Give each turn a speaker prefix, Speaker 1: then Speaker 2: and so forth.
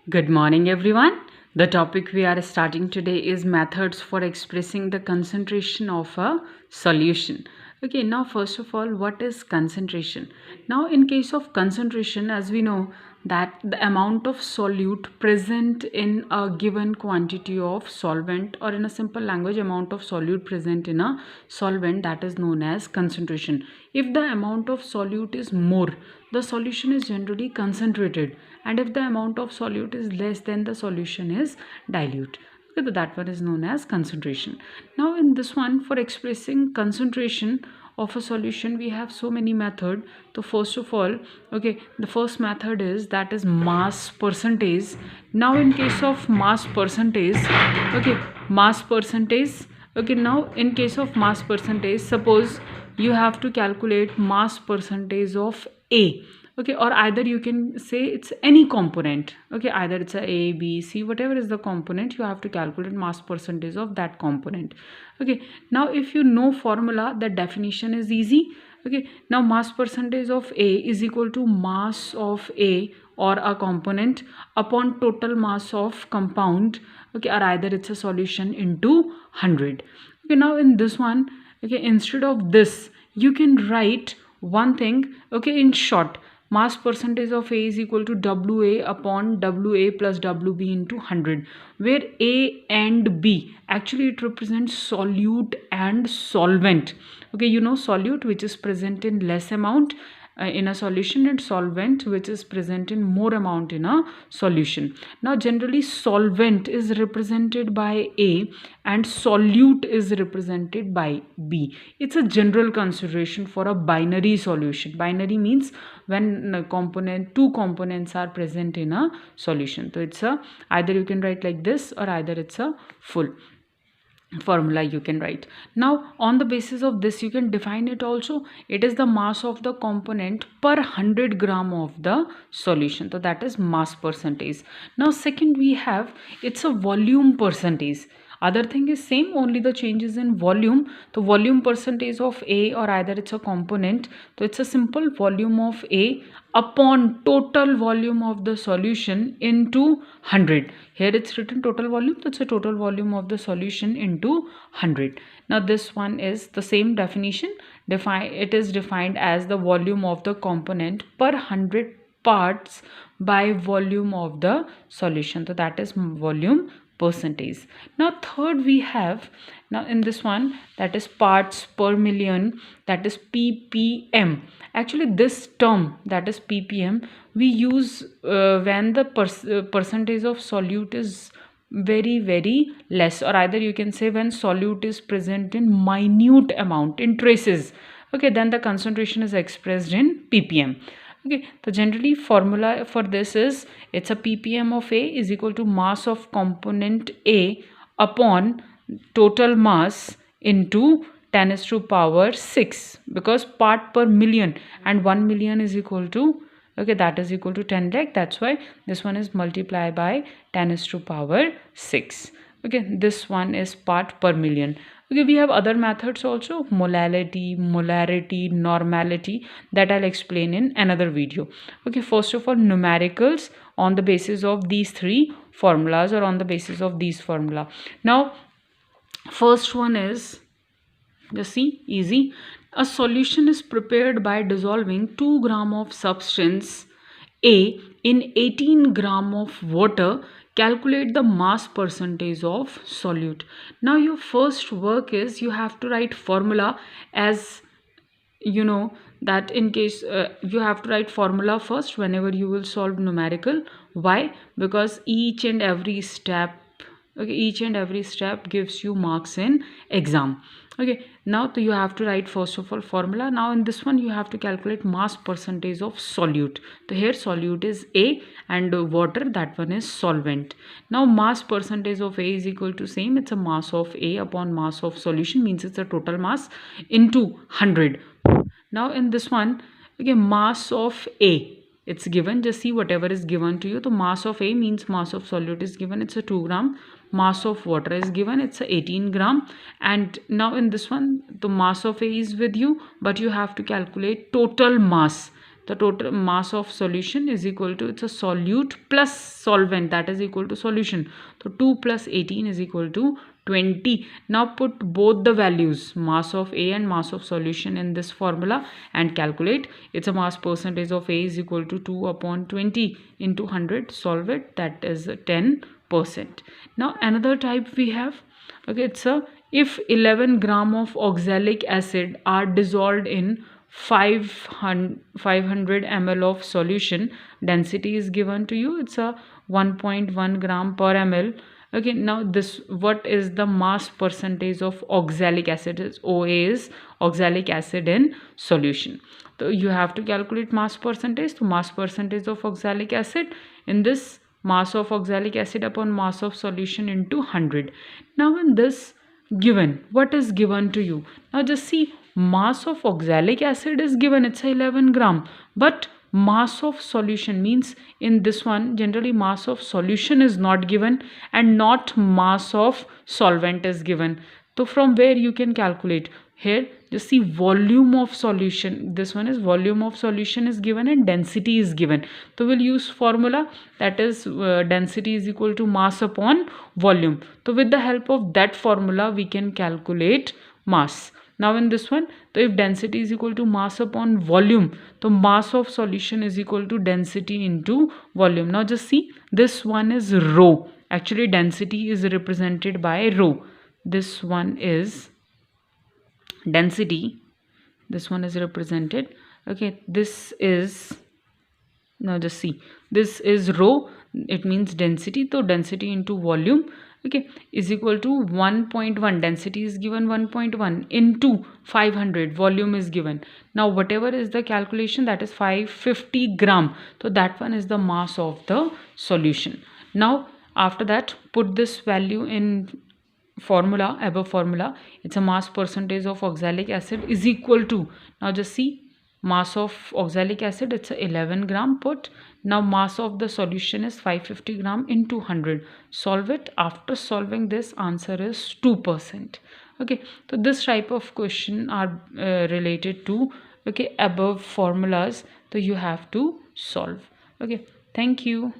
Speaker 1: Good morning, everyone. The topic we are starting today is methods for expressing the concentration of a solution. Okay, now first of all, what is concentration? Now, in case of concentration, as we know that the amount of solute present in a given quantity of solvent, or in a simple language, amount of solute present in a solvent, that is known as concentration. If the amount of solute is more, the solution is generally concentrated, and if the amount of solute is less, then the solution is dilute. Okay, so that one is known as concentration. Now in this one, for expressing concentration of a solution, we have so many method. So first of all, okay, the first method is that is mass percentage. Now in case of mass percentage, okay, mass percentage, okay, now in case of mass percentage, suppose you have to calculate mass percentage of A, okay, or either you can say it's any component, okay, either it's a B, C, whatever is the component, you have to calculate mass percentage of that component. Okay, now if you know formula, the definition is easy. Okay, now mass percentage of A is equal to mass of A or a component upon total mass of compound, okay, or either it's a solution into 100. Okay, now in this one, okay, instead of this you can write one thing, okay, in short, mass percentage of A is equal to WA upon WA plus WB into 100, where A and B actually it represents solute and solvent. Okay, you know solute, which is present in less amount in a solution, and solvent, which is present in more amount in a solution. Now generally solvent is represented by A and solute is represented by B. It's a general consideration for a binary solution. Binary means when two components are present in a solution. So it's a either you can write like this, or either it's a full formula you can write. Now on the basis of this you can define it also. It is the mass of the component per 100 gram of the solution, so that is mass percentage. Now second we have, it's a volume percentage. Other thing is same, only the changes in volume. The volume percentage of A, or either it's a component, so it's a simple volume of A upon total volume of the solution into 100. Here it's written total volume, so it's a total volume of the solution into 100. Now this one is the same definition. It is defined as the volume of the component per 100 parts by volume of the solution, so that is volume percentage. Now third we have, now in this one, that is parts per million, that is ppm. Actually this term, that is ppm, we use when the percentage of solute is very less, or either you can say when solute is present in minute amount, in traces, okay, then the concentration is expressed in ppm. Okay, so generally formula for this is, it's a ppm of A is equal to mass of component A upon total mass into 10 is to power 6, because part per million, and 1 million is equal to, okay, that is equal to 10 lakh. That's why this one is multiplied by 10 is to power 6. Okay, this one is part per million. Okay, we have other methods also, molality, molarity, normality, that I'll explain in another video. Okay, first of all, numericals on the basis of these three formulas, or on the basis of these formula. Now first one is, just see, easy. A solution is prepared by dissolving 2 gram of substance A in 18 gram of water. Calculate the mass percentage of solute. Now your first work is, you have to write formula, as you know that in case you have to write formula first whenever you will solve numerical. Why? Because each and every step, okay, each and every step gives you marks in exam. Okay, now you have to write first of all formula. Now in this one you have to calculate mass percentage of solute. So here solute is A and water, that one is solvent. Now mass percentage of A is equal to same, it's a mass of A upon mass of solution, means it's a total mass into 100. Now in this one, okay, mass of A, it's given, just see whatever is given to you. The mass of A means mass of solute is given, it's a 2 gram. Mass of water is given, it's a 18 gram. And now in this one, the mass of A is with you, but you have to calculate total mass. the total mass of solution is equal to, it's a solute plus solvent, that is equal to solution. So 2 plus 18 is equal to 20. Now put both the values, mass of A and mass of solution, in this formula and calculate. It's a mass percentage of A is equal to 2 upon 20 into 100. Solve it, that is 10%. Now another type we have, okay, it's a, if 11 gram of oxalic acid are dissolved in 500 ml of solution, density is given to you, it's a 1.1 gram per ml. Okay, now this, what is the mass percentage of oxalic acid? Is OA is oxalic acid in solution. So you have to calculate mass percentage. So mass percentage of oxalic acid in this, mass of oxalic acid upon mass of solution into 100. Now in this given, what is given to you? Now just see, mass of oxalic acid is given, it's 11 gram, but mass of solution means, in this one generally mass of solution is not given and not mass of solvent is given. So from where you can calculate? Here just see, volume of solution, this one is volume of solution is given and density is given. So we'll use formula, that is density is equal to mass upon volume. So with the help of that formula we can calculate mass. Now in this one, so if density is equal to mass upon volume, so mass of solution is equal to density into volume. Now just see, this one is rho. Actually density is represented by rho. This one is density, this one is represented, okay, this is, now just see, this is rho, it means density. So density into volume, okay, is equal to 1.1, density is given 1.1 into 500, volume is given. Now whatever is the calculation, that is 550 gram, so that one is the mass of the solution. Now after that, put this value in formula, above formula, it's a mass percentage of oxalic acid is equal to, now just see, mass of oxalic acid, it's a 11 gram put. Now mass of the solution is 550 gram into 100. Solve it. After solving this, answer is 2%. Okay, so this type of question are related to, okay, above formulas, so you have to solve. Okay, thank you.